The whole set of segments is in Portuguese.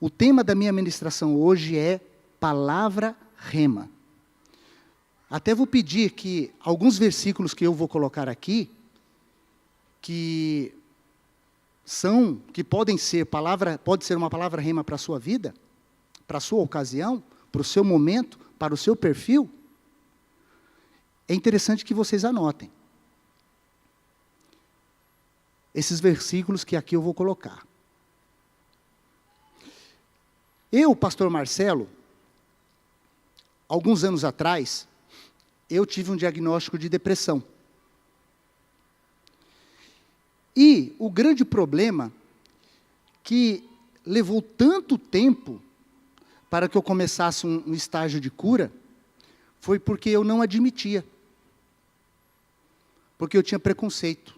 O tema da minha ministração hoje é palavra rema. Até vou pedir que alguns versículos que eu vou colocar aqui, que podem ser pode ser uma palavra rema para a sua vida, para a sua ocasião, para o seu momento, para o seu perfil, é interessante que vocês anotem esses versículos que aqui eu vou colocar. Eu, pastor Marcelo, alguns anos atrás, eu tive um diagnóstico de depressão. E o grande problema que levou tanto tempo para que eu começasse um estágio de cura, foi porque eu não admitia. Porque eu tinha preconceito.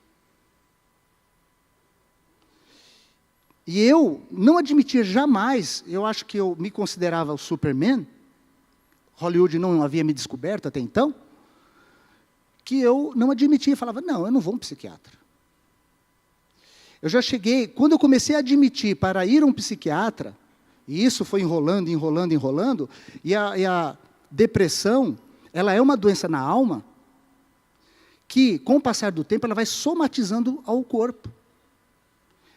E eu não admitia jamais, eu acho que eu me considerava o Superman, Hollywood não havia me descoberto até então, que eu não admitia, falava, não, eu não vou a um psiquiatra. Eu já cheguei, quando eu comecei a admitir para ir a um psiquiatra, e isso foi enrolando, e a depressão, ela é uma doença na alma, que com o passar do tempo, ela vai somatizando ao corpo.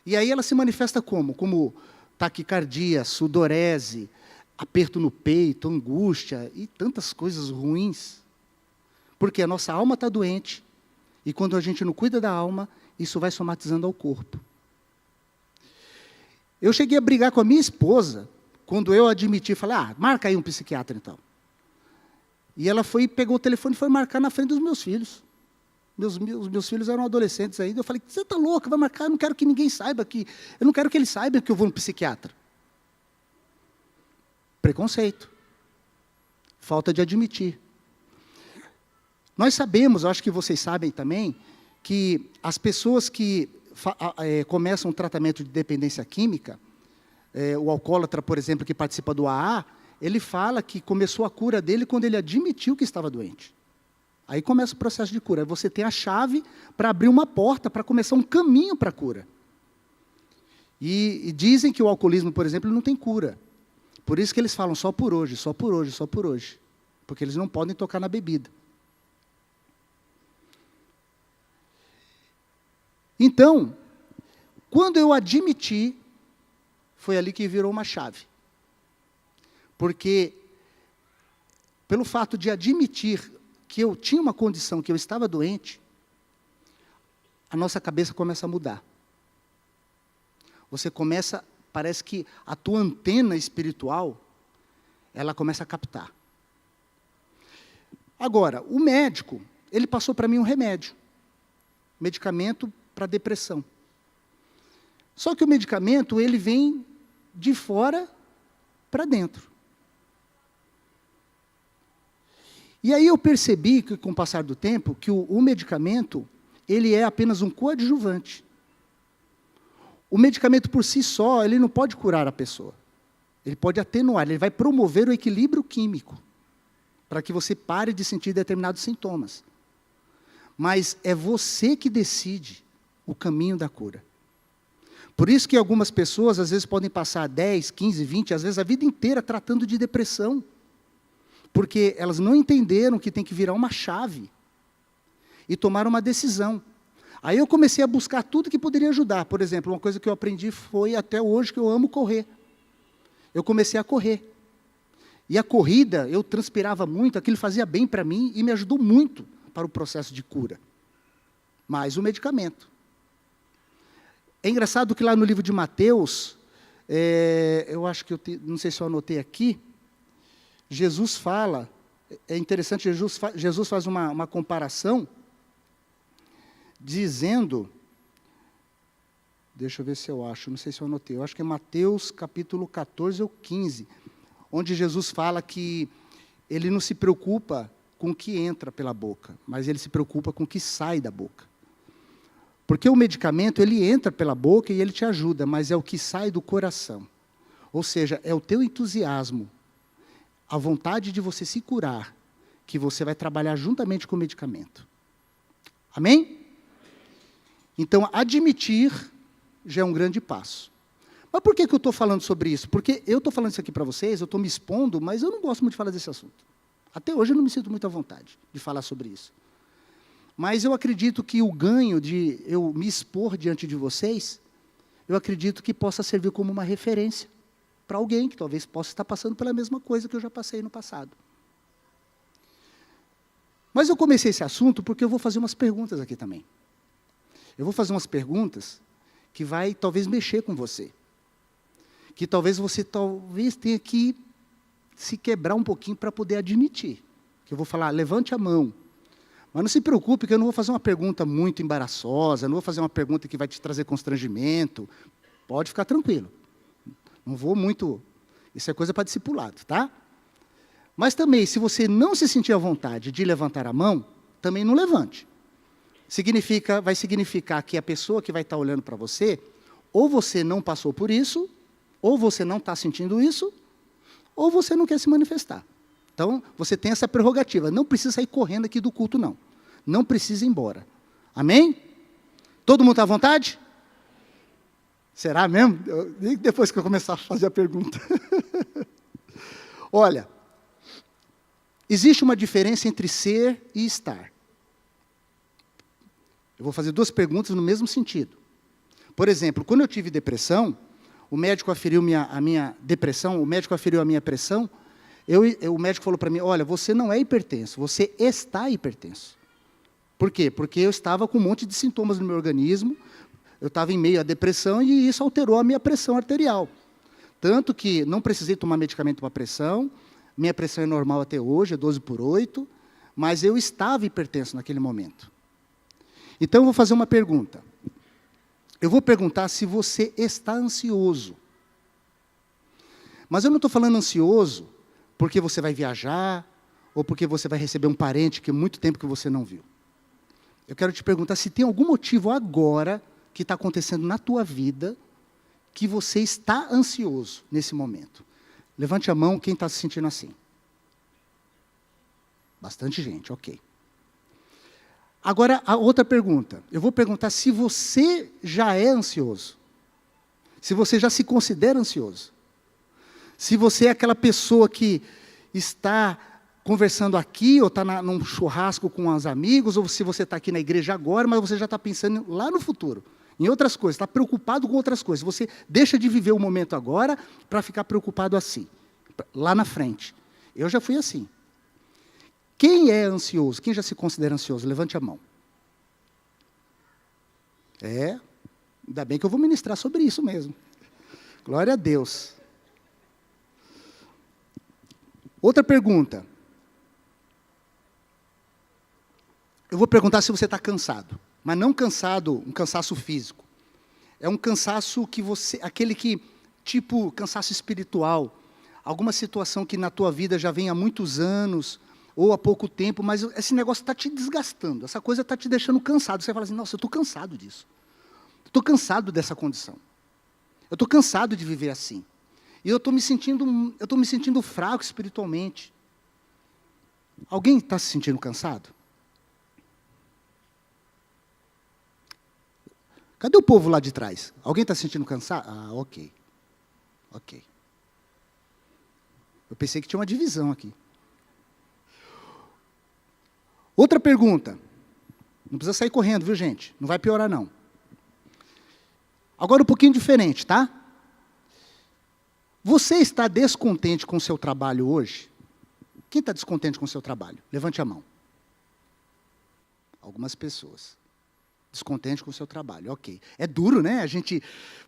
E aí ela se manifesta como? Como taquicardia, sudorese, aperto no peito, angústia e tantas coisas ruins. Porque a nossa alma está doente, e quando a gente não cuida da alma, isso vai somatizando ao corpo. Eu cheguei a brigar com a minha esposa, quando eu admiti, falei, marca aí um psiquiatra então. E ela foi, pegou o telefone e foi marcar na frente dos meus filhos. Meus filhos eram adolescentes ainda. Eu falei, você está louca, vai marcar, eu não quero que ninguém saiba eu não quero que eles saibam que eu vou no psiquiatra. Preconceito. Falta de admitir. Nós sabemos, eu acho que vocês sabem também, que as pessoas que começam um tratamento de dependência química, o alcoólatra, por exemplo, que participa do AA, ele fala que começou a cura dele quando ele admitiu que estava doente. Aí começa o processo de cura. Você tem a chave para abrir uma porta, para começar um caminho para a cura. E dizem que o alcoolismo, por exemplo, não tem cura. Por isso que eles falam só por hoje, só por hoje, só por hoje. Porque eles não podem tocar na bebida. Então, quando eu admiti, foi ali que virou uma chave. Porque, pelo fato de admitir que eu tinha uma condição, que eu estava doente, a nossa cabeça começa a mudar. Você começa, parece que a tua antena espiritual, ela começa a captar. Agora, o médico, ele passou para mim um remédio. Medicamento para depressão. Só que o medicamento, ele vem de fora para dentro. E aí eu percebi que, com o passar do tempo, que o medicamento, ele é apenas um coadjuvante. O medicamento por si só, ele não pode curar a pessoa. Ele pode atenuar, ele vai promover o equilíbrio químico, para que você pare de sentir determinados sintomas. Mas é você que decide o caminho da cura. Por isso que algumas pessoas, às vezes, podem passar 10, 15, 20, às vezes a vida inteira tratando de depressão. Porque elas não entenderam que tem que virar uma chave e tomar uma decisão. Aí eu comecei a buscar tudo que poderia ajudar. Por exemplo, uma coisa que eu aprendi foi até hoje que eu amo correr. Eu comecei a correr. E a corrida, eu transpirava muito, aquilo fazia bem para mim e me ajudou muito para o processo de cura. Mais o medicamento. É engraçado que lá no livro de Mateus, eu acho que não sei se eu anotei aqui, Jesus fala, é interessante, Jesus faz uma comparação, dizendo, deixa eu ver se eu acho, não sei se eu anotei, eu acho que é Mateus capítulo 14 ou 15, onde Jesus fala que ele não se preocupa com o que entra pela boca, mas ele se preocupa com o que sai da boca. Porque o medicamento, ele entra pela boca e ele te ajuda, mas é o que sai do coração. Ou seja, é o teu entusiasmo, a vontade de você se curar, que você vai trabalhar juntamente com o medicamento. Amém? Então, admitir já é um grande passo. Mas por que eu estou falando sobre isso? Porque eu estou falando isso aqui para vocês, eu estou me expondo, mas eu não gosto muito de falar desse assunto. Até hoje eu não me sinto muito à vontade de falar sobre isso. Mas eu acredito que o ganho de eu me expor diante de vocês, eu acredito que possa servir como uma referência para alguém que talvez possa estar passando pela mesma coisa que eu já passei no passado. Mas eu comecei esse assunto porque eu vou fazer umas perguntas aqui também. Eu vou fazer umas perguntas que vai talvez mexer com você. Que talvez você tenha que se quebrar um pouquinho para poder admitir. Que eu vou falar, levante a mão. Mas não se preocupe que eu não vou fazer uma pergunta muito embaraçosa, não vou fazer uma pergunta que vai te trazer constrangimento. Pode ficar tranquilo. Não vou muito... Isso é coisa para discipulado, tá? Mas também, se você não se sentir à vontade de levantar a mão, também não levante. Vai significar que a pessoa que vai estar olhando para você, ou você não passou por isso, ou você não está sentindo isso, ou você não quer se manifestar. Então, você tem essa prerrogativa. Não precisa sair correndo aqui do culto, não. Não precisa ir embora. Amém? Todo mundo está à vontade? Será mesmo? Depois que eu começar a fazer a pergunta. Olha, existe uma diferença entre ser e estar. Eu vou fazer duas perguntas no mesmo sentido. Por exemplo, quando eu tive depressão, o médico aferiu a minha depressão, o médico aferiu a minha pressão, o médico falou para mim, olha, você não é hipertenso, você está hipertenso. Por quê? Porque eu estava com um monte de sintomas no meu organismo, eu estava em meio à depressão e isso alterou a minha pressão arterial. Tanto que não precisei tomar medicamento para pressão, minha pressão é normal até hoje, é 12/8, mas eu estava hipertenso naquele momento. Então, eu vou fazer uma pergunta. Eu vou perguntar se você está ansioso. Mas eu não estou falando ansioso porque você vai viajar, ou porque você vai receber um parente que há muito tempo que você não viu. Eu quero te perguntar se tem algum motivo agora que está acontecendo na tua vida que você está ansioso nesse momento. Levante a mão quem está se sentindo assim. Bastante gente, ok. Agora, a outra pergunta. Eu vou perguntar se você já é ansioso. Se você já se considera ansioso. Se você é aquela pessoa que está conversando aqui, ou está num churrasco com os amigos, ou se você está aqui na igreja agora, mas você já está pensando lá no futuro, em outras coisas, está preocupado com outras coisas. Você deixa de viver o momento agora para ficar preocupado assim, lá na frente. Eu já fui assim. Quem é ansioso? Quem já se considera ansioso? Levante a mão. Ainda bem que eu vou ministrar sobre isso mesmo. Glória a Deus. Outra pergunta. Eu vou perguntar se você está cansado. Mas não cansado, um cansaço físico. É um cansaço que aquele que, tipo, cansaço espiritual. Alguma situação que na tua vida já vem há muitos anos, ou há pouco tempo, mas esse negócio está te desgastando, essa coisa está te deixando cansado. Você fala assim, nossa, eu estou cansado disso. Estou cansado dessa condição. Eu estou cansado de viver assim. E eu estou me sentindo fraco espiritualmente. Alguém está se sentindo cansado? Cadê o povo lá de trás? Alguém está se sentindo cansado? Ah, ok. Ok. Eu pensei que tinha uma divisão aqui. Outra pergunta. Não precisa sair correndo, viu, gente? Não vai piorar, não. Agora um pouquinho diferente, tá? Você está descontente com o seu trabalho hoje? Quem está descontente com o seu trabalho? Levante a mão. Algumas pessoas. Descontente com o seu trabalho, ok. É duro, né? A gente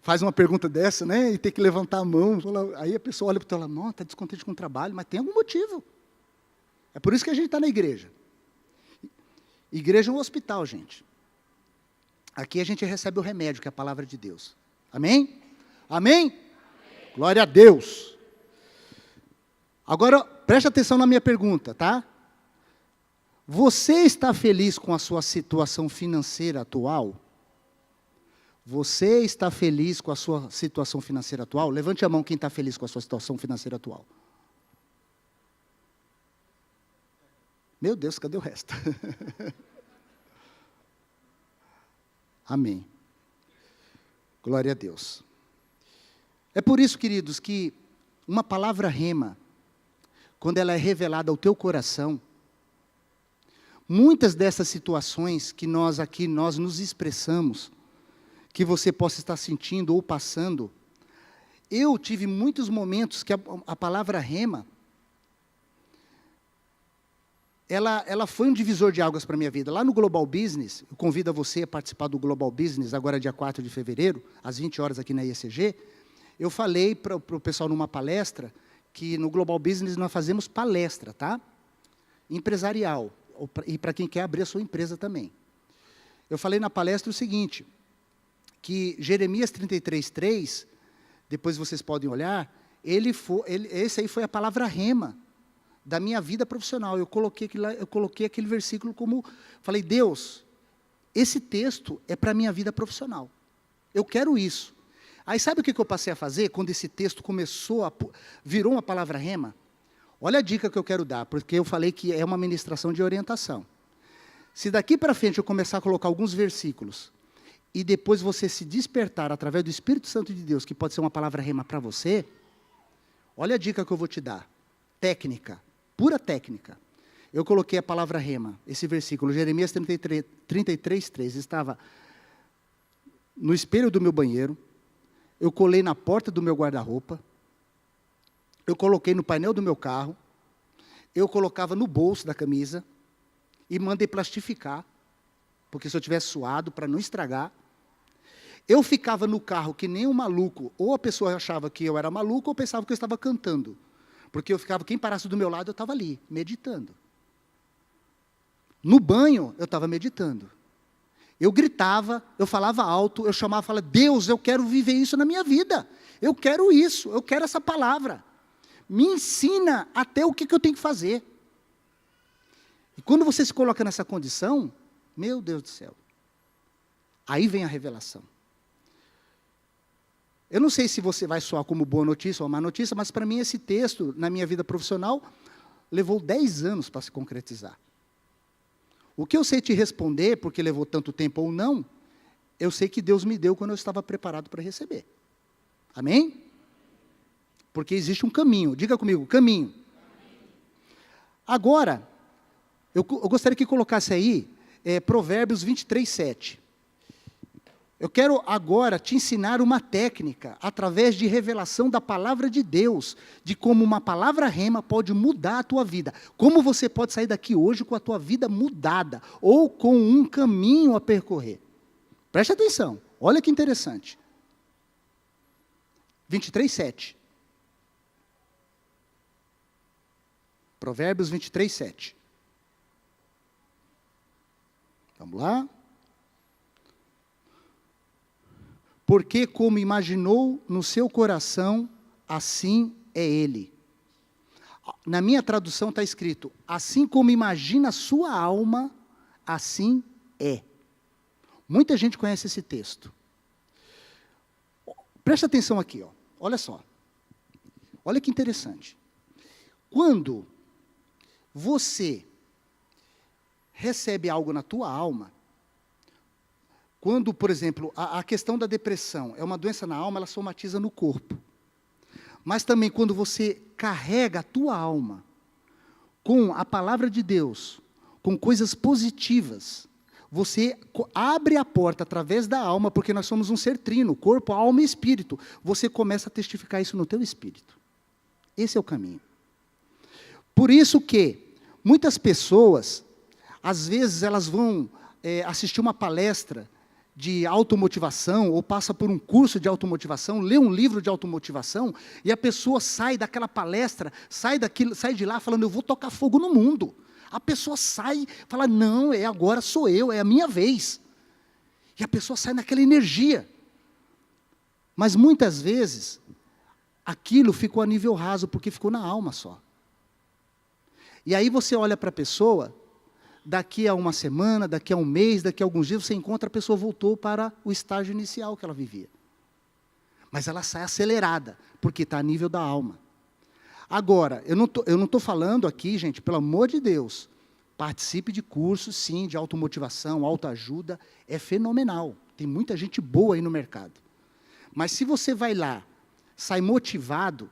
faz uma pergunta dessa, né? E tem que levantar a mão. Aí a pessoa olha para o teu lado, não, está descontente com o trabalho, mas tem algum motivo. É por isso que a gente está na igreja. Igreja é um hospital, gente. Aqui a gente recebe o remédio, que é a palavra de Deus. Amém? Amém? Amém. Glória a Deus. Agora, preste atenção na minha pergunta, tá? Você está feliz com a sua situação financeira atual? Você está feliz com a sua situação financeira atual? Levante a mão quem está feliz com a sua situação financeira atual. Meu Deus, cadê o resto? Amém. Glória a Deus. É por isso, queridos, que uma palavra rema, quando ela é revelada ao teu coração, muitas dessas situações que nós aqui, nós nos expressamos, que você possa estar sentindo ou passando, eu tive muitos momentos que a palavra rema, ela foi um divisor de águas para a minha vida. Lá no Global Business, eu convido a você a participar do Global Business, agora dia 4 de fevereiro, às 20 horas aqui na IECG, eu falei para o pessoal numa palestra, que no Global Business nós fazemos palestra, tá? Empresarial, e para quem quer abrir a sua empresa também. Eu falei na palestra o seguinte, que Jeremias 33:3, depois vocês podem olhar, esse aí foi a palavra rema da minha vida profissional. Eu coloquei aquele versículo como, falei, Deus, esse texto é para a minha vida profissional. Eu quero isso. Aí sabe o que eu passei a fazer quando esse texto virou uma palavra rema? Olha a dica que eu quero dar, porque eu falei que é uma ministração de orientação. Se daqui para frente eu começar a colocar alguns versículos, e depois você se despertar através do Espírito Santo de Deus, que pode ser uma palavra rema para você, olha a dica que eu vou te dar. Técnica, pura técnica. Eu coloquei a palavra rema, esse versículo, Jeremias 33:3, estava no espelho do meu banheiro, eu colei na porta do meu guarda-roupa, eu coloquei no painel do meu carro, eu colocava no bolso da camisa e mandei plastificar, porque se eu tivesse suado, para não estragar. Eu ficava no carro que nem um maluco, ou a pessoa achava que eu era maluco, ou pensava que eu estava cantando. Porque eu ficava, quem parasse do meu lado, eu estava ali, meditando. No banho, eu estava meditando. Eu gritava, eu falava alto, eu falava, Deus, eu quero viver isso na minha vida. Eu quero isso, eu quero essa palavra. Me ensina até o que eu tenho que fazer. E quando você se coloca nessa condição, meu Deus do céu, aí vem a revelação. Eu não sei se você vai soar como boa notícia ou má notícia, mas para mim esse texto, na minha vida profissional, levou 10 anos para se concretizar. O que eu sei te responder, porque levou tanto tempo ou não, eu sei que Deus me deu quando eu estava preparado para receber. Amém? Porque existe um caminho. Diga comigo, caminho. Agora, eu gostaria que colocasse aí, Provérbios 23:7. Eu quero agora te ensinar uma técnica, através de revelação da palavra de Deus, de como uma palavra rema pode mudar a tua vida. Como você pode sair daqui hoje com a tua vida mudada, ou com um caminho a percorrer. Preste atenção, olha que interessante. 23:7. Provérbios 23:7. Vamos lá. Porque como imaginou no seu coração, assim é ele. Na minha tradução está escrito, assim como imagina a sua alma, assim é. Muita gente conhece esse texto. Presta atenção aqui, ó. Olha só. Olha que interessante. Quando você recebe algo na tua alma, quando, por exemplo, a questão da depressão é uma doença na alma, ela somatiza no corpo. Mas também quando você carrega a tua alma com a palavra de Deus, com coisas positivas, você abre a porta através da alma, porque nós somos um ser trino, corpo, alma e espírito. Você começa a testificar isso no teu espírito. Esse é o caminho. Por isso que muitas pessoas, às vezes elas vão assistir uma palestra de automotivação, ou passa por um curso de automotivação, lê um livro de automotivação, e a pessoa sai daquela palestra, sai de lá falando, eu vou tocar fogo no mundo. A pessoa sai, fala, não, agora sou eu, é a minha vez. E a pessoa sai naquela energia. Mas muitas vezes, aquilo ficou a nível raso, porque ficou na alma só. E aí você olha para a pessoa, daqui a uma semana, daqui a um mês, daqui a alguns dias, você encontra a pessoa voltou para o estágio inicial que ela vivia. Mas ela sai acelerada, porque está a nível da alma. Agora, eu não estou falando aqui, gente, pelo amor de Deus, participe de cursos, sim, de automotivação, autoajuda, é fenomenal. Tem muita gente boa aí no mercado. Mas se você vai lá, sai motivado,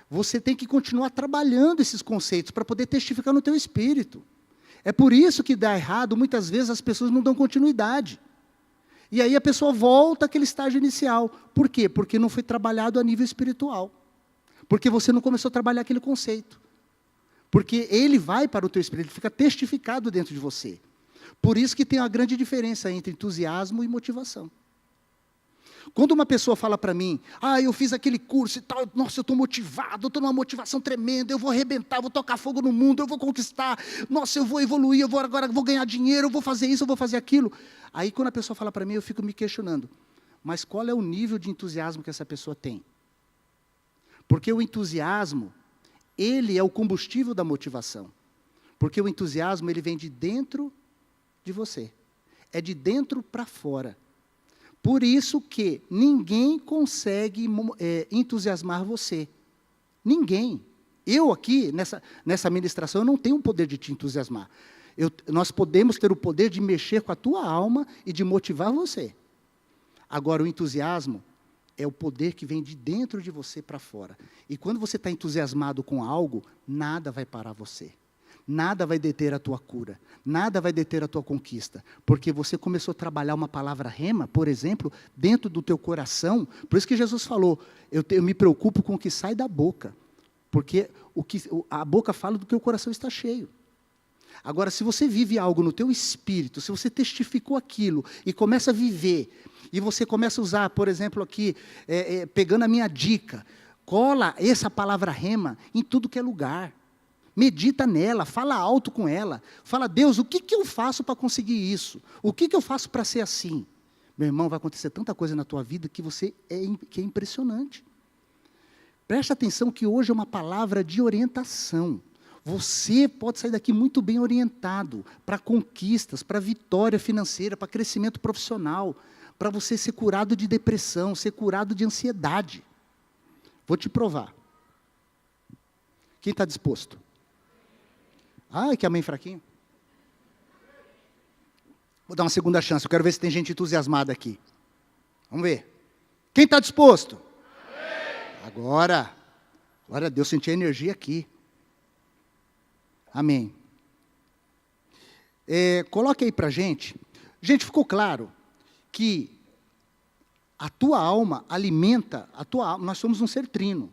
você tem que continuar trabalhando esses conceitos para poder testificar no teu espírito. É por isso que dá errado, muitas vezes as pessoas não dão continuidade. E aí a pessoa volta àquele estágio inicial. Por quê? Porque não foi trabalhado a nível espiritual. Porque você não começou a trabalhar aquele conceito. Porque ele vai para o teu espírito, ele fica testificado dentro de você. Por isso que tem uma grande diferença entre entusiasmo e motivação. Quando uma pessoa fala para mim, eu fiz aquele curso e tal, nossa, eu estou motivado, eu estou numa motivação tremenda, eu vou arrebentar, vou tocar fogo no mundo, eu vou conquistar, nossa, eu vou evoluir, agora vou ganhar dinheiro, eu vou fazer isso, eu vou fazer aquilo. Aí quando a pessoa fala para mim, eu fico me questionando, mas qual é o nível de entusiasmo que essa pessoa tem? Porque o entusiasmo, ele é o combustível da motivação. Porque o entusiasmo, ele vem de dentro de você. É de dentro para fora. Por isso que ninguém consegue entusiasmar você. Ninguém. Eu aqui, nessa ministração, eu não tenho o poder de te entusiasmar. Nós podemos ter o poder de mexer com a tua alma e de motivar você. Agora, o entusiasmo é o poder que vem de dentro de você para fora. E quando você está entusiasmado com algo, nada vai parar você. Nada vai deter a tua cura. Nada vai deter a tua conquista. Porque você começou a trabalhar uma palavra rema, por exemplo, dentro do teu coração. Por isso que Jesus falou, eu me preocupo com o que sai da boca. Porque a boca fala do que o coração está cheio. Agora, se você vive algo no teu espírito, se você testificou aquilo e começa a viver, e você começa a usar, por exemplo, aqui, pegando a minha dica, cola essa palavra rema em tudo que é lugar. Medita nela, fala alto com ela. Fala, Deus, o que eu faço para conseguir isso? O que eu faço para ser assim? Meu irmão, vai acontecer tanta coisa na tua vida que é impressionante. Presta atenção que hoje é uma palavra de orientação. Você pode sair daqui muito bem orientado para conquistas, para vitória financeira, para crescimento profissional, para você ser curado de depressão, ser curado de ansiedade. Vou te provar. Quem está disposto? Que amém fraquinho. Vou dar uma segunda chance, eu quero ver se tem gente entusiasmada aqui. Vamos ver. Quem está disposto? Amém. Agora, glória a Deus, senti a energia aqui. Amém. Coloque aí para a gente. Gente, ficou claro que a tua alma alimenta, nós somos um ser trino.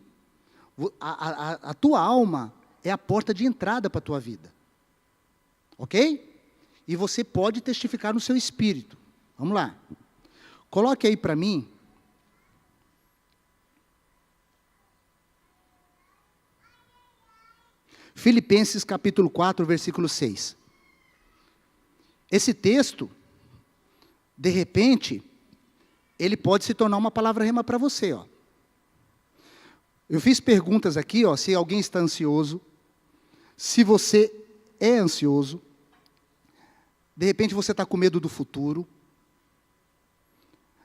A tua alma é a porta de entrada para a tua vida. Ok? E você pode testificar no seu espírito. Vamos lá. Coloque aí para mim. Filipenses capítulo 4, versículo 6. Esse texto, de repente, ele pode se tornar uma palavra rema para você. Eu fiz perguntas aqui, se alguém está ansioso, se você é ansioso, de repente você está com medo do futuro,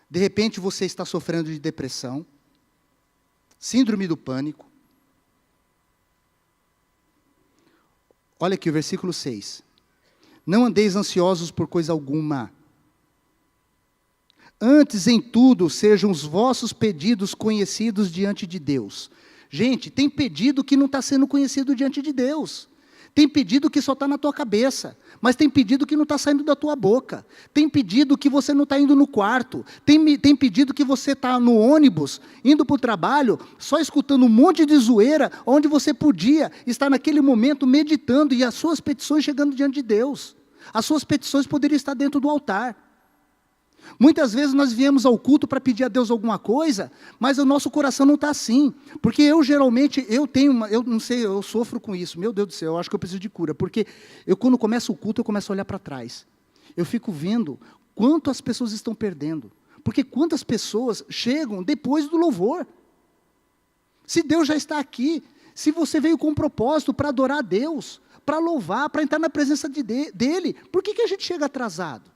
de repente você está sofrendo de depressão, síndrome do pânico. Olha aqui o versículo 6. Não andeis ansiosos por coisa alguma. Antes, em tudo, sejam os vossos pedidos conhecidos diante de Deus. Gente, tem pedido que não está sendo conhecido diante de Deus. Tem pedido que só está na tua cabeça. Mas tem pedido que não está saindo da tua boca. Tem pedido que você não está indo no quarto. Tem pedido que você está no ônibus, indo para o trabalho, só escutando um monte de zoeira, onde você podia estar naquele momento meditando e as suas petições chegando diante de Deus. As suas petições poderiam estar dentro do altar. Muitas vezes nós viemos ao culto para pedir a Deus alguma coisa, mas o nosso coração não está assim. Porque eu geralmente, eu não sei, eu sofro com isso. Meu Deus do céu, eu acho que eu preciso de cura. Porque quando começo o culto, eu começo a olhar para trás. Eu fico vendo quanto as pessoas estão perdendo. Porque quantas pessoas chegam depois do louvor. Se Deus já está aqui, se você veio com um propósito para adorar a Deus, para louvar, para entrar na presença dEle, por que a gente chega atrasado?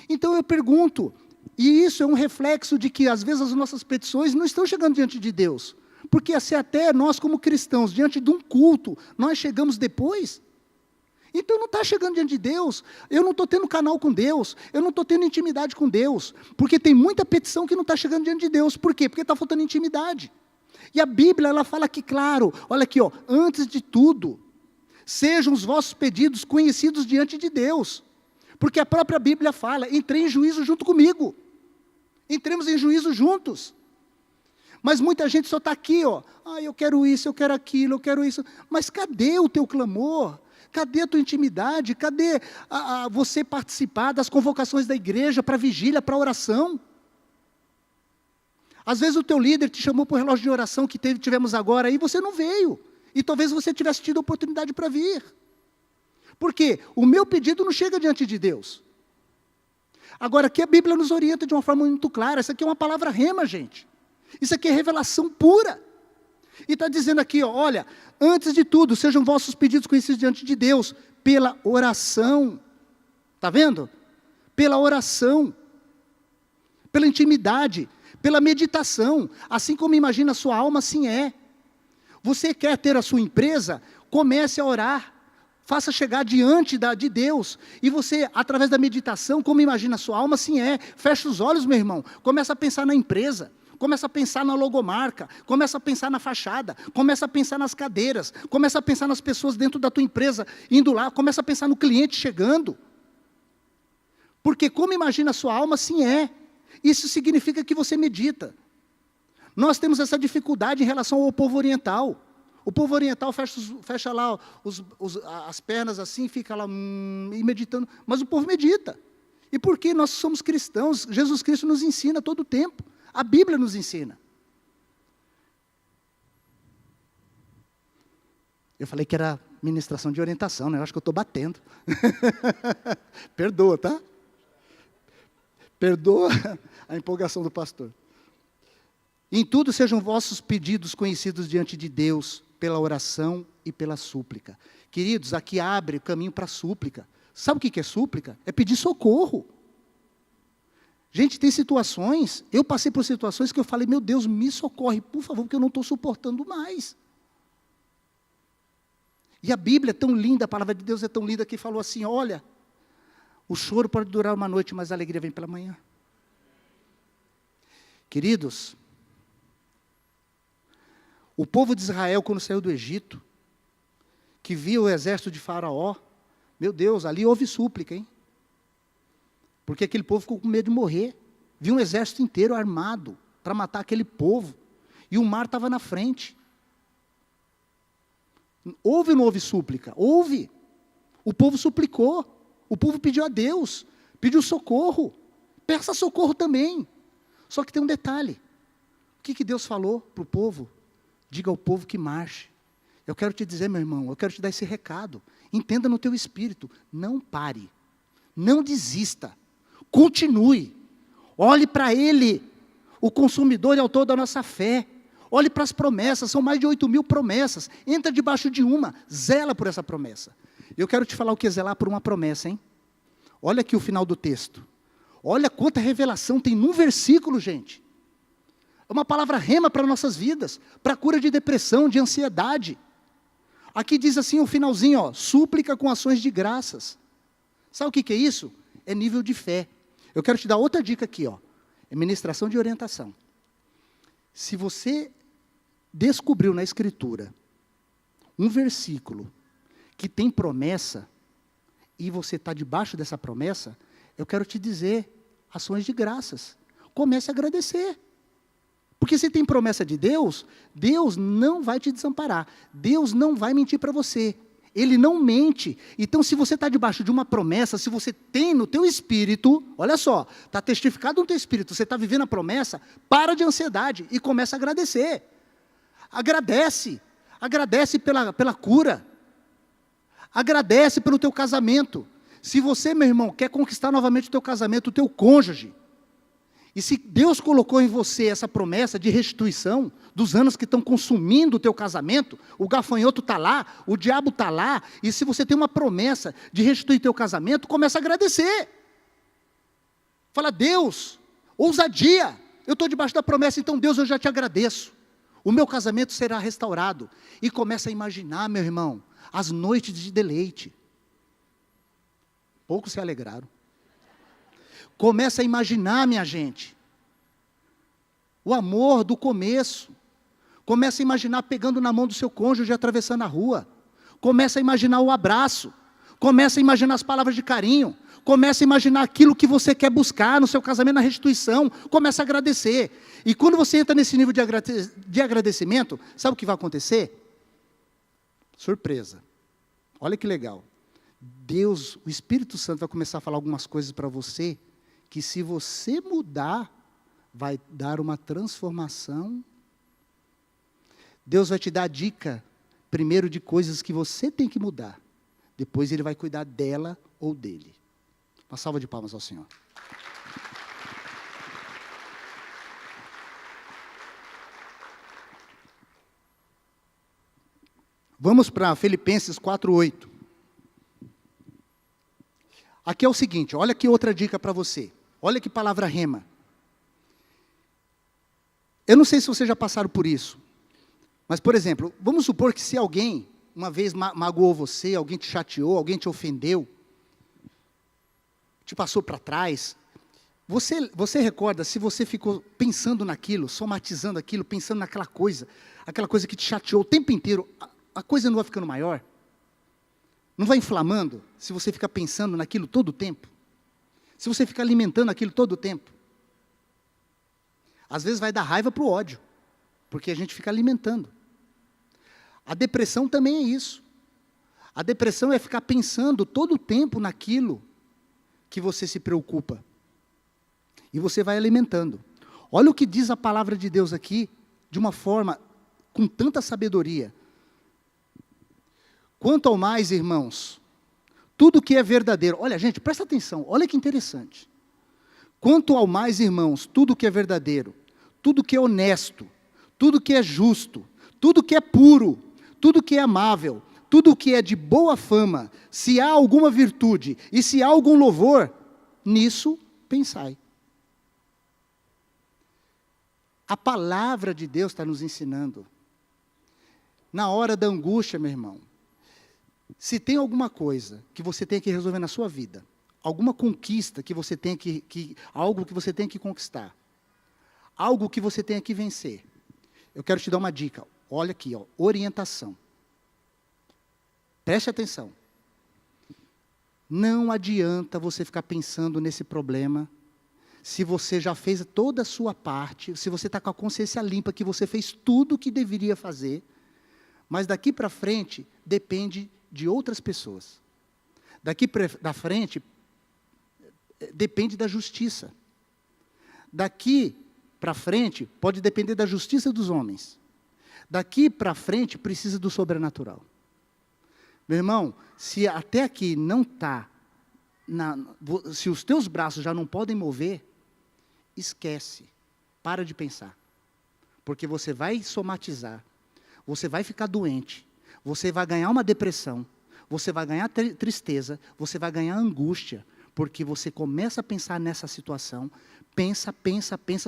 Então eu pergunto, e isso é um reflexo de que às vezes as nossas petições não estão chegando diante de Deus. Porque se até nós como cristãos, diante de um culto, nós chegamos depois, Então não está chegando diante de Deus, eu não estou tendo canal com Deus, eu não estou tendo intimidade com Deus, porque tem muita petição que não está chegando diante de Deus. Por quê? Porque está faltando intimidade. E a Bíblia, ela fala aqui, claro, olha aqui, ó, antes de tudo, sejam os vossos pedidos conhecidos diante de Deus, porque a própria Bíblia fala, entrei em juízo junto comigo, entremos em juízo juntos. Mas muita gente só está aqui, ó, eu quero isso, eu quero aquilo, eu quero isso, mas cadê o teu clamor? Cadê a tua intimidade? Cadê você participar das convocações da igreja para vigília, para oração? Às vezes o teu líder te chamou para o relógio de oração que tivemos agora, e você não veio, e talvez você tivesse tido a oportunidade para vir. Por quê? O meu pedido não chega diante de Deus. Agora, aqui a Bíblia nos orienta de uma forma muito clara, isso aqui é uma palavra rema, gente. Isso aqui é revelação pura. E está dizendo aqui, ó, olha, antes de tudo, sejam vossos pedidos conhecidos diante de Deus, pela oração. Está vendo? Pela oração, pela intimidade, pela meditação. Assim como imagina a sua alma, assim é. Você quer ter a sua empresa? Comece a orar. Faça chegar diante de Deus. E você, através da meditação, como imagina a sua alma, assim é. Fecha os olhos, meu irmão. Começa a pensar na empresa. Começa a pensar na logomarca. Começa a pensar na fachada. Começa a pensar nas cadeiras. Começa a pensar nas pessoas dentro da tua empresa, indo lá. Começa a pensar no cliente chegando. Porque como imagina a sua alma, assim é. Isso significa que você medita. Nós temos essa dificuldade em relação ao povo oriental. O povo oriental fecha lá as pernas assim, fica lá e meditando. Mas o povo medita. E por que nós somos cristãos? Jesus Cristo nos ensina todo o tempo. A Bíblia nos ensina. Eu falei que era ministração de orientação, né? Eu acho que eu estou batendo. Perdoa, tá? Perdoa a empolgação do pastor. Em tudo sejam vossos pedidos conhecidos diante de Deus, pela oração e pela súplica. Queridos, aqui abre o caminho para a súplica. Sabe o que é súplica? É pedir socorro. Gente, tem situações, eu passei por situações que eu falei, meu Deus, me socorre, por favor, porque eu não estou suportando mais. E a Bíblia é tão linda, a palavra de Deus é tão linda, que falou assim, olha, o choro pode durar uma noite, mas a alegria vem pela manhã. Queridos, o povo de Israel, quando saiu do Egito, que viu o exército de Faraó, meu Deus, ali houve súplica, hein? Porque aquele povo ficou com medo de morrer. Viu um exército inteiro armado para matar aquele povo. E o mar estava na frente. Houve ou não houve súplica? Houve. O povo suplicou. O povo pediu a Deus. Pediu socorro. Peça socorro também. Só que tem um detalhe. O que Deus falou para o povo? Diga ao povo que marche. Eu quero te dizer, meu irmão, eu quero te dar esse recado. Entenda no teu espírito. Não pare. Não desista. Continue, olhe para Ele, o consumidor e autor da nossa fé, olhe para as promessas, são mais de 8.000 promessas, entra debaixo de uma, zela por essa promessa. Eu quero te falar o que é zelar por uma promessa, hein? Olha aqui o final do texto, olha quanta revelação tem num versículo, gente. É uma palavra rema para nossas vidas, para a cura de depressão, de ansiedade. Aqui diz assim o finalzinho, ó, súplica com ações de graças. Sabe o que é isso? É nível de fé. Eu quero te dar outra dica aqui, ó. É ministração de orientação. Se você descobriu na Escritura um versículo que tem promessa, e você está debaixo dessa promessa, eu quero te dizer, ações de graças. Comece a agradecer. Porque se tem promessa de Deus, Deus não vai te desamparar. Deus não vai mentir para você. Ele não mente. Então, se você está debaixo de uma promessa, se você tem no teu espírito, olha só, está testificado no teu espírito, você está vivendo a promessa, para de ansiedade e começa a agradecer. Agradece. Agradece pela cura. Agradece pelo teu casamento. Se você, meu irmão, quer conquistar novamente o teu casamento, o teu cônjuge, e se Deus colocou em você essa promessa de restituição, dos anos que estão consumindo o teu casamento, o gafanhoto está lá, o diabo está lá, e se você tem uma promessa de restituir teu casamento, começa a agradecer. Fala, Deus, ousadia, eu estou debaixo da promessa, então Deus, eu já te agradeço. O meu casamento será restaurado. E começa a imaginar, meu irmão, as noites de deleite. Poucos se alegraram. Começa a imaginar, minha gente, o amor do começo. Começa a imaginar pegando na mão do seu cônjuge e atravessando a rua. Começa a imaginar o abraço. Começa a imaginar as palavras de carinho. Começa a imaginar aquilo que você quer buscar no seu casamento, na restituição. Começa a agradecer. E quando você entra nesse nível de agradecimento, sabe o que vai acontecer? Surpresa. Olha que legal. Deus, o Espírito Santo vai começar a falar algumas coisas para você, que se você mudar, vai dar uma transformação. Deus vai te dar a dica, primeiro, de coisas que você tem que mudar. Depois Ele vai cuidar dela ou dele. Uma salva de palmas ao Senhor. Vamos para Filipenses 4:8. Aqui é o seguinte, olha aqui outra dica para você. Olha que palavra rema. Eu não sei se vocês já passaram por isso. Mas, por exemplo, vamos supor que se alguém uma vez magoou você, alguém te chateou, alguém te ofendeu, te passou para trás, você recorda, se você ficou pensando naquilo, somatizando aquilo, pensando naquela coisa que te chateou o tempo inteiro, a coisa não vai ficando maior? Não vai inflamando, se você ficar pensando naquilo todo o tempo? Se você ficar alimentando aquilo todo o tempo? Às vezes vai dar raiva para o ódio, porque a gente fica alimentando. A depressão também é isso. A depressão é ficar pensando todo o tempo naquilo que você se preocupa. E você vai alimentando. Olha o que diz a palavra de Deus aqui, de uma forma, com tanta sabedoria. Quanto ao mais, irmãos, tudo que é verdadeiro. Olha, gente, presta atenção, olha que interessante. Quanto ao mais, irmãos, tudo que é verdadeiro, tudo que é honesto, tudo que é justo, tudo que é puro, tudo que é amável, tudo que é de boa fama, se há alguma virtude e se há algum louvor, nisso pensai. A palavra de Deus está nos ensinando. Na hora da angústia, meu irmão, se tem alguma coisa que você tem que resolver na sua vida, alguma conquista que você tem algo que você tem que conquistar, algo que você tem que vencer, eu quero te dar uma dica. Olha aqui, ó, orientação. Preste atenção. Não adianta você ficar pensando nesse problema, se você já fez toda a sua parte, se você está com a consciência limpa, que você fez tudo o que deveria fazer, mas daqui para frente depende de outras pessoas. Daqui para frente depende da justiça. Daqui para frente pode depender da justiça dos homens. Daqui para frente precisa do sobrenatural. Meu irmão, se até aqui não está, se os teus braços já não podem mover, esquece, para de pensar. Porque você vai somatizar, você vai ficar doente, você vai ganhar uma depressão, você vai ganhar tristeza, você vai ganhar angústia, porque você começa a pensar nessa situação, pensa,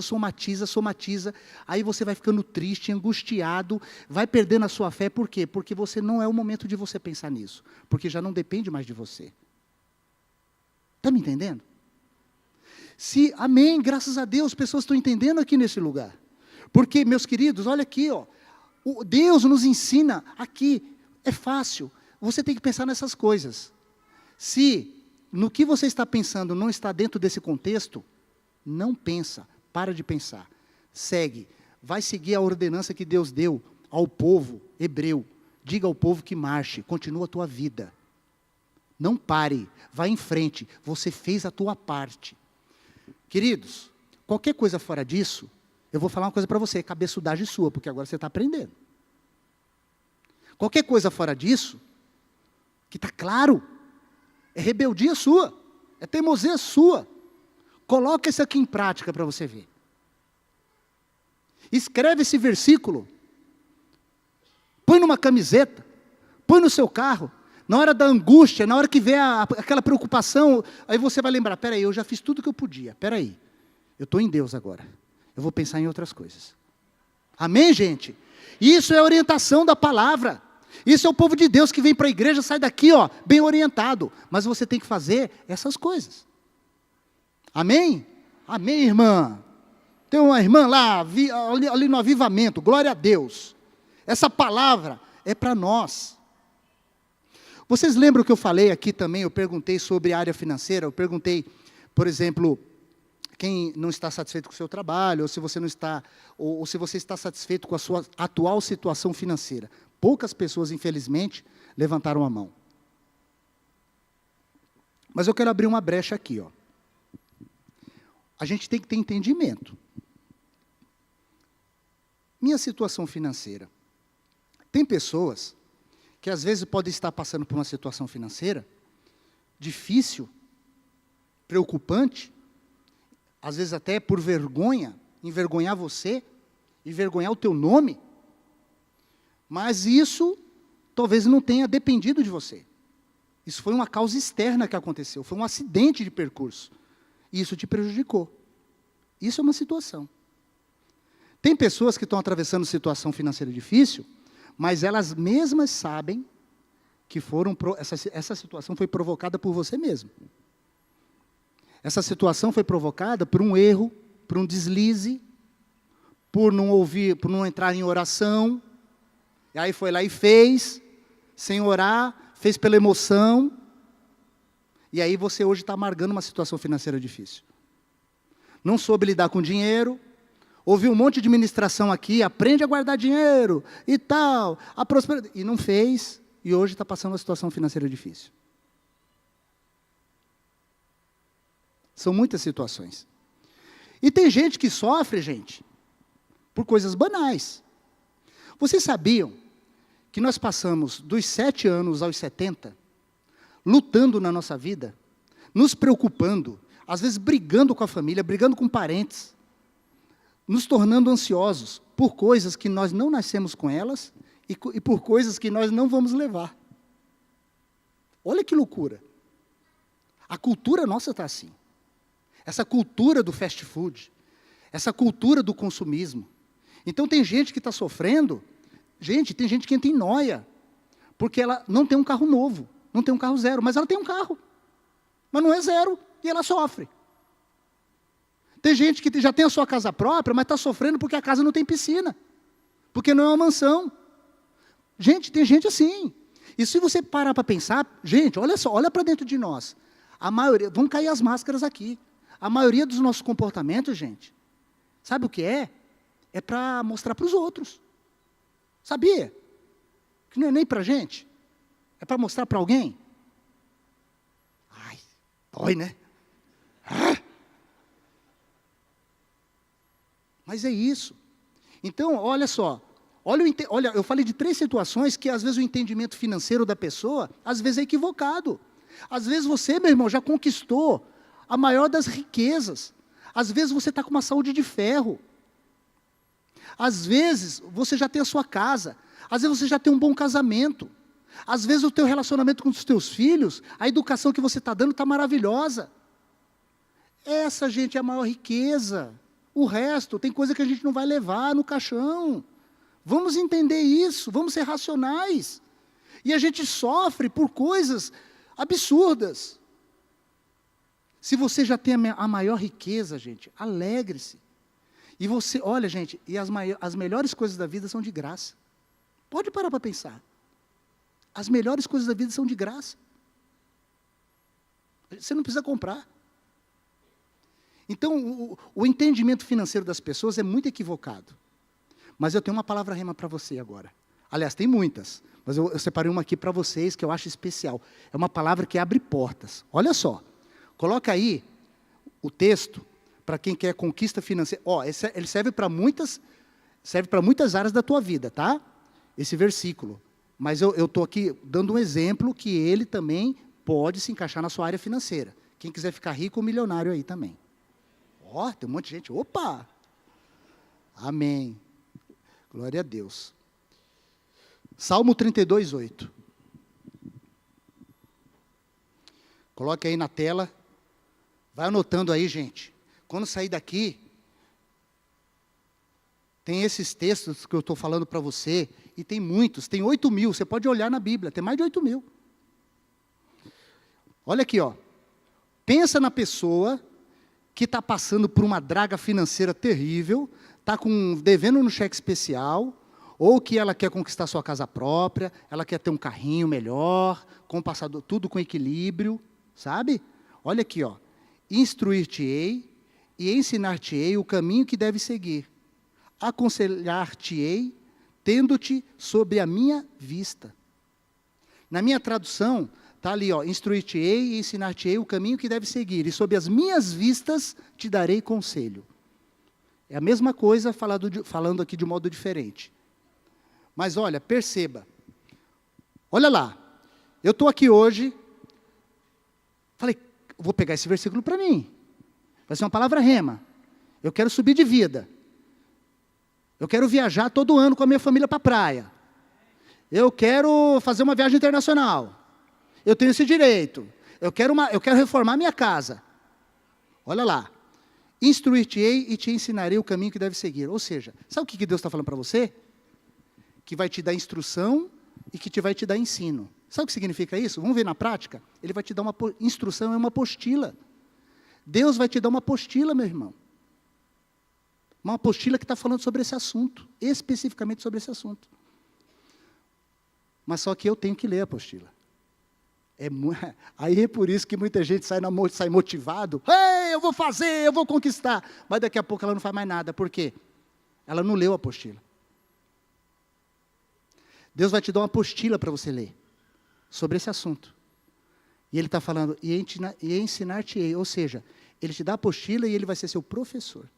somatiza, aí você vai ficando triste, angustiado, vai perdendo a sua fé, por quê? Porque não é o momento de você pensar nisso, porque já não depende mais de você. Está me entendendo? Amém, graças a Deus, pessoas estão entendendo aqui nesse lugar. Porque, meus queridos, olha aqui, ó, Deus nos ensina aqui, é fácil, você tem que pensar nessas coisas. Se no que você está pensando não está dentro desse contexto, não pensa, para de pensar. Segue, vai seguir a ordenança que Deus deu ao povo hebreu. Diga ao povo que marche, continua a tua vida. Não pare, vai em frente, você fez a tua parte. Queridos, qualquer coisa fora disso, eu vou falar uma coisa para você, cabeçudagem sua, porque agora você está aprendendo. Qualquer coisa fora disso, que está claro, é rebeldia sua, é teimosia sua. Coloca isso aqui em prática para você ver. Escreve esse versículo, põe numa camiseta, põe no seu carro, na hora da angústia, na hora que vê aquela preocupação, aí você vai lembrar, peraí, eu já fiz tudo que eu podia, peraí, eu estou em Deus agora, eu vou pensar em outras coisas. Amém, gente? Isso é a orientação da palavra. Isso é o povo de Deus que vem para a igreja, sai daqui, ó, bem orientado. Mas você tem que fazer essas coisas. Amém? Amém, irmã? Tem uma irmã lá, ali no avivamento, glória a Deus. Essa palavra é para nós. Vocês lembram que eu falei aqui também, eu perguntei sobre a área financeira, eu perguntei, por exemplo, quem não está satisfeito com o seu trabalho, ou se você não está, ou se você está satisfeito com a sua atual situação financeira. Poucas pessoas, infelizmente, levantaram a mão. Mas eu quero abrir uma brecha aqui, ó. A gente tem que ter entendimento. Minha situação financeira. Tem pessoas que às vezes podem estar passando por uma situação financeira difícil, preocupante, às vezes até por vergonha, envergonhar você, envergonhar o teu nome, mas isso talvez não tenha dependido de você. Isso foi uma causa externa que aconteceu, foi um acidente de percurso, e isso te prejudicou. Isso é uma situação. Tem pessoas que estão atravessando situação financeira difícil, mas elas mesmas sabem que essa situação foi provocada por você mesmo. Essa situação foi provocada por um erro, por um deslize, por não ouvir, por não entrar em oração. E aí foi lá e fez, sem orar, fez pela emoção. E aí você hoje está amargando uma situação financeira difícil. Não soube lidar com dinheiro, ouviu um monte de ministração aqui, aprende a guardar dinheiro e tal, a prosperidade, e não fez, e hoje está passando uma situação financeira difícil. São muitas situações. E tem gente que sofre, gente, por coisas banais. Vocês sabiam que nós passamos dos 7 anos aos 70, lutando na nossa vida, nos preocupando, às vezes brigando com a família, brigando com parentes, nos tornando ansiosos por coisas que nós não nascemos com elas e por coisas que nós não vamos levar. Olha que loucura. A cultura nossa está assim. Essa cultura do fast food, essa cultura do consumismo. Então tem gente que está sofrendo, tem gente que entra em nóia, porque ela não tem um carro novo, não tem um carro zero, mas ela tem um carro, mas não é zero, e ela sofre. Tem gente que já tem a sua casa própria, mas está sofrendo porque a casa não tem piscina, porque não é uma mansão. Gente, tem gente assim. E se você parar para pensar, gente, olha só, olha para dentro de nós. A maioria, vão cair as máscaras aqui. A maioria dos nossos comportamentos, gente, sabe o que é? É para mostrar para os outros. Sabia? Que não é nem para a gente. É para mostrar para alguém. Ai, dói, né? Ah! Mas é isso. Então, olha só. Olha, eu falei de 3 situações que às vezes o entendimento financeiro da pessoa, às vezes é equivocado. Às vezes você, meu irmão, já conquistou a maior das riquezas. Às vezes você está com uma saúde de ferro. Às vezes você já tem a sua casa. Às vezes você já tem um bom casamento. Às vezes o teu relacionamento com os teus filhos, a educação que você está dando está maravilhosa. Essa, gente, é a maior riqueza. O resto, tem coisa que a gente não vai levar no caixão. Vamos entender isso, vamos ser racionais. E a gente sofre por coisas absurdas. Se você já tem a maior riqueza, gente, alegre-se. E você, olha, gente, e as melhores coisas da vida são de graça. Pode parar para pensar. As melhores coisas da vida são de graça. Você não precisa comprar. Então, o entendimento financeiro das pessoas é muito equivocado. Mas eu tenho uma palavra rema para você agora. Aliás, tem muitas, mas eu separei uma aqui para vocês que eu acho especial. É uma palavra que abre portas. Olha só, coloca aí o texto para quem quer conquista financeira. Ó, ele serve para muitas áreas da tua vida, tá? Esse versículo. Mas eu estou aqui dando um exemplo que ele também pode se encaixar na sua área financeira. Quem quiser ficar rico ou milionário aí também. Ó, tem um monte de gente. Opa! Amém. Glória a Deus. Salmo 32, 8. Coloque aí na tela. Vai anotando aí, gente. Quando sair daqui, tem esses textos que eu estou falando para você, e tem muitos, tem 8.000, você pode olhar na Bíblia, tem mais de 8.000. Olha aqui, ó. Pensa na pessoa que está passando por uma draga financeira terrível, está devendo no cheque especial, ou que ela quer conquistar sua casa própria, ela quer ter um carrinho melhor, tudo com equilíbrio, sabe? Olha aqui, ó. Instruir-te-ei e ensinar-te-ei o caminho que deve seguir. Aconselhar-te-ei, tendo-te sobre a minha vista. Na minha tradução, está ali, ó, instruir-te-ei e ensinar-te-ei o caminho que deve seguir, e sob as minhas vistas te darei conselho. É a mesma coisa falando aqui de um modo diferente. Mas olha, perceba. Olha lá, eu estou aqui hoje, falei, vou pegar esse versículo para mim. Vai ser uma palavra rema. Eu quero subir de vida. Eu quero viajar todo ano com a minha família para a praia. Eu quero fazer uma viagem internacional. Eu tenho esse direito. Eu quero reformar minha casa. Olha lá. Instruir-te-ei e te ensinarei o caminho que deve seguir. Ou seja, sabe o que Deus está falando para você? Que vai te dar instrução e que vai te dar ensino. Sabe o que significa isso? Vamos ver na prática? Ele vai te dar uma instrução, é uma apostila. Deus vai te dar uma apostila, meu irmão. Uma apostila que está falando sobre esse assunto, especificamente sobre esse assunto. Mas só que eu tenho que ler a apostila. Aí é por isso que muita gente sai motivado. Ei, eu vou fazer, eu vou conquistar. Mas daqui a pouco ela não faz mais nada. Por quê? Ela não leu a apostila. Deus vai te dar uma apostila para você ler sobre esse assunto. E Ele está falando, e ensinar-te-ei. Ou seja, Ele te dá a apostila e Ele vai ser seu professor.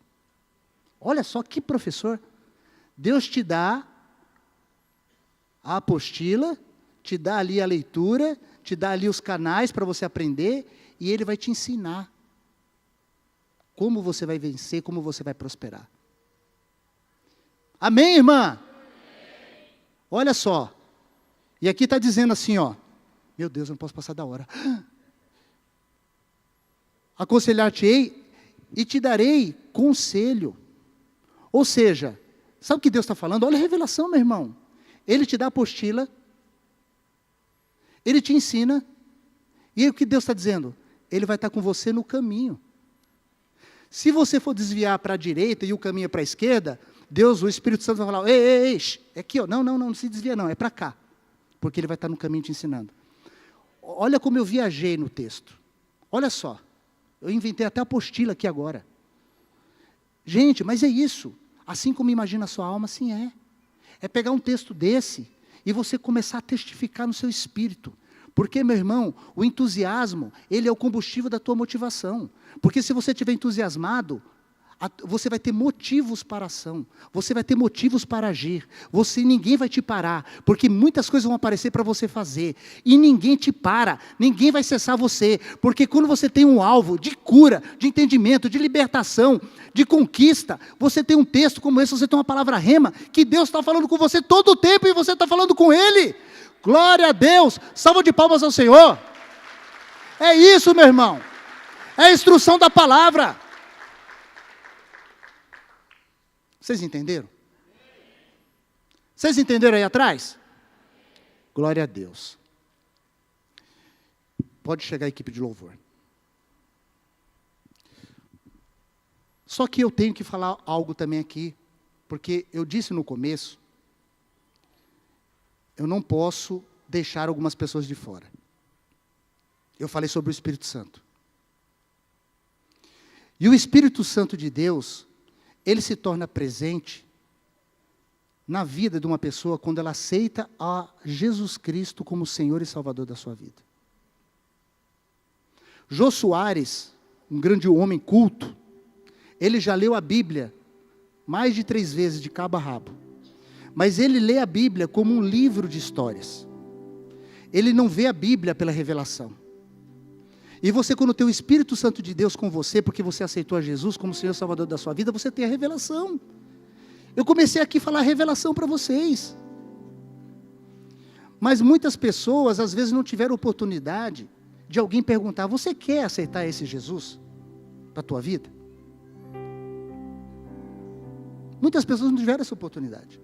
Olha só que professor. Deus te dá a apostila, te dá ali a leitura, te dá ali os canais para você aprender, e Ele vai te ensinar como você vai vencer, como você vai prosperar. Amém, irmã? Amém. Olha só. E aqui está dizendo assim, ó. Meu Deus, eu não posso passar da hora. Aconselhar-te-ei e te darei conselho. Ou seja, sabe o que Deus está falando? Olha a revelação, meu irmão. Ele te dá a apostila, Ele te ensina, e aí o que Deus está dizendo? Ele vai estar com você no caminho. Se você for desviar para a direita e o caminho é para a esquerda, Deus, o Espírito Santo vai falar, ei, é aqui, ó, não se desvia não, é para cá. Porque Ele vai estar no caminho te ensinando. Olha como eu viajei no texto. Olha só, eu inventei até a apostila aqui agora. Gente, mas é isso. Assim como imagina a sua alma, assim é. É pegar um texto desse e você começar a testificar no seu espírito. Porque, meu irmão, o entusiasmo, ele é o combustível da tua motivação. Porque se você estiver entusiasmado, você vai ter motivos para a ação. Você vai ter motivos para agir. Ninguém vai te parar. Porque muitas coisas vão aparecer para você fazer. E ninguém te para. Ninguém vai cessar você. Porque quando você tem um alvo de cura, de entendimento, de libertação, de conquista, você tem um texto como esse, você tem uma palavra rema, que Deus está falando com você todo o tempo e você está falando com Ele. Glória a Deus. Salva de palmas ao Senhor. É isso, meu irmão. É a instrução da palavra. Vocês entenderam? Vocês entenderam aí atrás? Glória a Deus. Pode chegar a equipe de louvor. Só que eu tenho que falar algo também aqui, porque eu disse no começo, eu não posso deixar algumas pessoas de fora. Eu falei sobre o Espírito Santo. E o Espírito Santo de Deus, ele se torna presente na vida de uma pessoa quando ela aceita a Jesus Cristo como Senhor e Salvador da sua vida. Jô Soares, um grande homem culto, ele já leu a Bíblia mais de 3 vezes, de cabo a rabo. Mas ele lê a Bíblia como um livro de histórias. Ele não vê a Bíblia pela revelação. E você, quando tem o Espírito Santo de Deus com você, porque você aceitou a Jesus como Senhor e Salvador da sua vida, você tem a revelação. Eu comecei aqui a falar a revelação para vocês. Mas muitas pessoas, às vezes, não tiveram oportunidade de alguém perguntar, você quer aceitar esse Jesus para a tua vida? Muitas pessoas não tiveram essa oportunidade.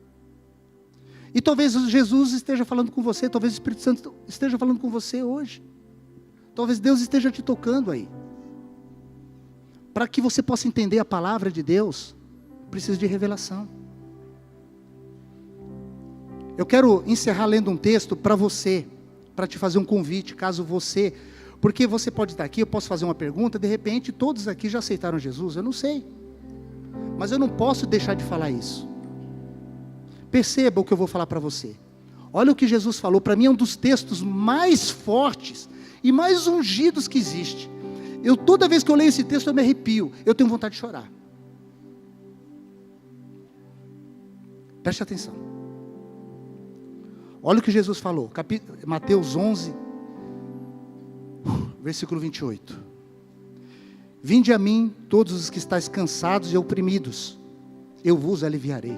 E talvez Jesus esteja falando com você, talvez o Espírito Santo esteja falando com você hoje. Talvez Deus esteja te tocando aí. Para que você possa entender a palavra de Deus, precisa de revelação. Eu quero encerrar lendo um texto para você, para te fazer um convite, caso você... Porque você pode estar aqui, eu posso fazer uma pergunta, de repente todos aqui já aceitaram Jesus, eu não sei. Mas eu não posso deixar de falar isso. Perceba o que eu vou falar para você. Olha o que Jesus falou, para mim é um dos textos mais fortes e mais ungidos que existe. Toda vez que eu leio esse texto eu me arrepio, eu tenho vontade de chorar. Preste atenção. Olha o que Jesus falou, Mateus 11, versículo 28. Vinde a mim, todos os que estáis cansados e oprimidos, eu vos aliviarei.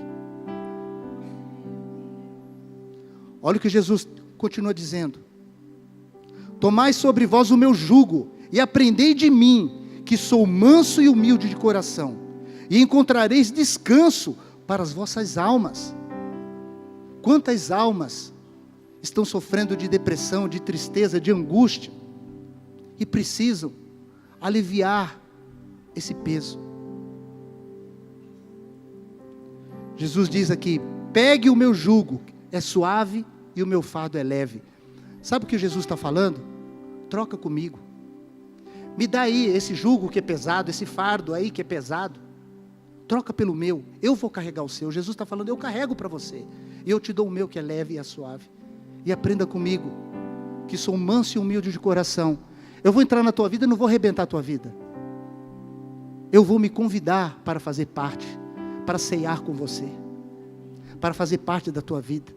Olha o que Jesus continua dizendo. Tomai sobre vós o meu jugo, e aprendei de mim, que sou manso e humilde de coração, e encontrareis descanso para as vossas almas. Quantas almas estão sofrendo de depressão, de tristeza, de angústia, e precisam aliviar esse peso. Jesus diz aqui, pegue o meu jugo, é suave e o meu fardo é leve. Sabe o que Jesus está falando? Troca comigo. Me dá aí esse jugo que é pesado, esse fardo aí que é pesado. Troca pelo meu, eu vou carregar o seu. Jesus está falando, eu carrego para você. E eu te dou o meu que é leve e é suave. E aprenda comigo, que sou manso e humilde de coração. Eu vou entrar na tua vida e não vou arrebentar a tua vida. Eu vou me convidar para fazer parte, para ceiar com você, para fazer parte da tua vida,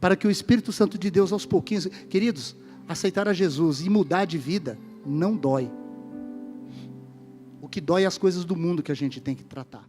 para que o Espírito Santo de Deus aos pouquinhos, queridos, aceitar a Jesus e mudar de vida, não dói. O que dói é as coisas do mundo que a gente tem que tratar.